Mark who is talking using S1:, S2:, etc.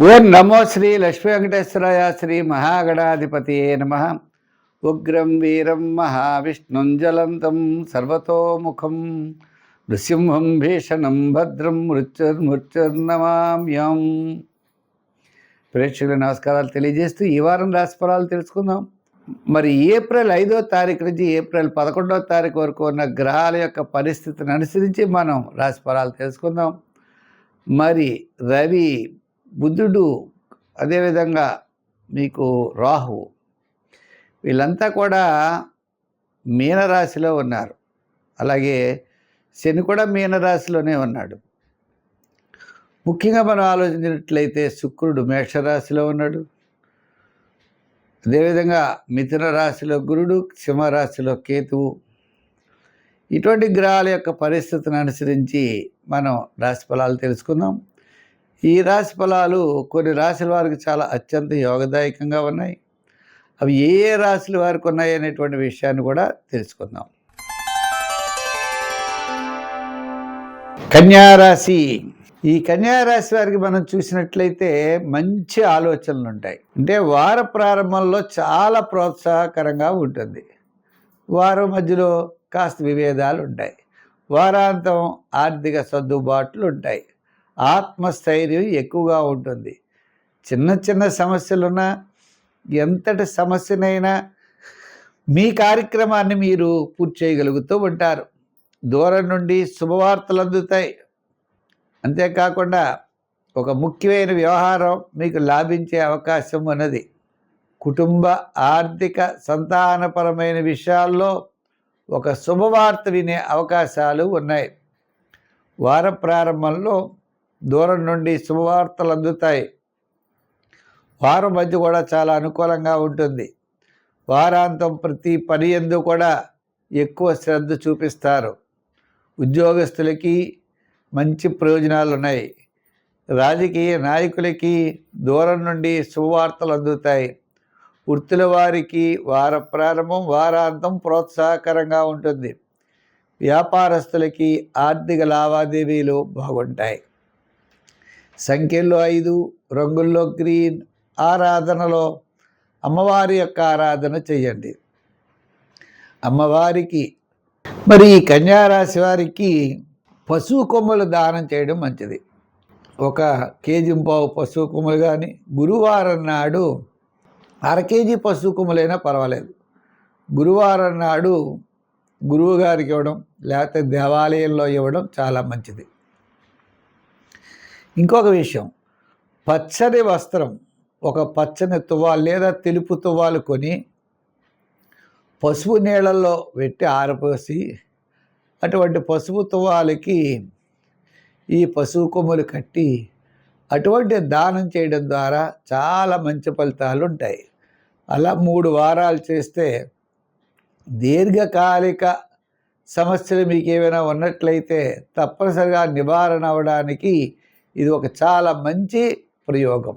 S1: ఓం నమో శ్రీ లక్ష్మీ వెంకటేశ్వరాయ శ్రీ మహాగణాధిపతియే నమ. ఉగ్రం వీరం మహావిష్ణుం జ్వలంతం సర్వతోముఖం నృసింహం భీషణం భద్రం మృత్యుర్నమామ్యం. ప్రేక్షకుల నమస్కారాలు తెలియజేస్తూ ఈ వారం రాశిఫలాలు తెలుసుకుందాం. మరి ఏప్రిల్ 5వ తారీఖు నుంచి ఏప్రిల్ 11వ తారీఖు వరకు ఉన్న గ్రహాల యొక్క పరిస్థితిని అనుసరించి మనం రాశిఫలాలు తెలుసుకుందాం. మరి రవి, బుధుడు, అదేవిధంగా మీకు రాహువు, వీళ్ళంతా కూడా మీనరాశిలో ఉన్నారు. అలాగే శని కూడా మీనరాశిలోనే ఉన్నాడు. ముఖ్యంగా మనం ఆలోచించినట్లయితే శుక్రుడు మేషరాశిలో ఉన్నాడు. అదేవిధంగా మిథున రాశిలో గురుడు, సింహరాశిలో కేతువు. ఇటువంటి గ్రహాల యొక్క పరిస్థితిని అనుసరించి మనం రాశిఫలాలు తెలుసుకుందాం. ఈ రాశి ఫలాలు కొన్ని రాశుల వారికి చాలా అత్యంత యోగదాయకంగా ఉన్నాయి. అవి ఏ ఏ రాశుల వారికి ఉన్నాయి అనేటువంటి విషయాన్ని కూడా తెలుసుకుందాం. కన్యారాశి. ఈ కన్యారాశి వారికి మనం చూసినట్లయితే మంచి ఆలోచనలు ఉంటాయి. అంటే వార ప్రారంభంలో చాలా ప్రోత్సాహకరంగా ఉంటుంది. వారం మధ్యలో కాస్త విభేదాలు ఉంటాయి. వారాంతం ఆర్థిక సర్దుబాట్లు ఉంటాయి. ఆత్మస్థైర్యం ఎక్కువగా ఉంటుంది. చిన్న చిన్న సమస్యలున్నా, ఎంతటి సమస్యనైనా మీ కార్యక్రమాన్ని మీరు పూర్తి చేయగలుగుతూ ఉంటారు. దూరం నుండి శుభవార్తలు అందుతాయి. అంతేకాకుండా ఒక ముఖ్యమైన వ్యవహారం మీకు లాభించే అవకాశం ఉన్నది. కుటుంబ, ఆర్థిక, సంతానపరమైన విషయాల్లో ఒక శుభవార్త వినే అవకాశాలు ఉన్నాయి. వార ప్రారంభంలో దూరం నుండి శుభవార్తలు అందుతాయి. వారం మధ్య కూడా చాలా అనుకూలంగా ఉంటుంది. వారాంతం ప్రతి పని యందు కూడా ఎక్కువ శ్రద్ధ చూపిస్తారు. ఉద్యోగస్తులకి మంచి ప్రయోజనాలు ఉన్నాయి. రాజకీయ నాయకులకి దూరం నుండి శుభవార్తలు అందుతాయి. వృత్తుల వారికి వార ప్రారంభం, వారాంతం ప్రోత్సాహకరంగా ఉంటుంది. వ్యాపారస్తులకి ఆర్థిక లావాదేవీలు బాగుంటాయి. సంఖ్యల్లో 5, రంగుల్లో గ్రీన్. ఆరాధనలో అమ్మవారి యొక్క ఆరాధన చేయండి. అమ్మవారికి మరి ఈ కన్యారాశి వారికి పశువు కొమ్ములు దానం చేయడం మంచిది. 1.5 కేజీ పశువు కొమ్ములు కానీ, గురువారం నాడు 1/2 కేజీ పశువు కొమ్ములైనా పర్వాలేదు. గురువారం నాడు గురువు గారికి ఇవ్వడం, లేకపోతే దేవాలయంలో ఇవ్వడం చాలా మంచిది. ఇంకొక విషయం, పచ్చని వస్త్రం, ఒక పచ్చని తువ్వాలు లేదా తెలుపు తువ్వాలు కొని పసుపు నీళ్ళల్లో పెట్టి ఆరపోసి అటువంటి పసుపు తువ్వాలకి ఈ పశువు కొమ్ములు కట్టి అటువంటి దానం చేయడం ద్వారా చాలా మంచి ఫలితాలు ఉంటాయి. అలా 3 వారాలు చేస్తే దీర్ఘకాలిక సమస్యలు మీకు ఏమైనా ఉన్నట్లయితే తప్పనిసరిగా నివారణ అవ్వడానికి ఇది ఒక చాలా మంచి ప్రయోగం.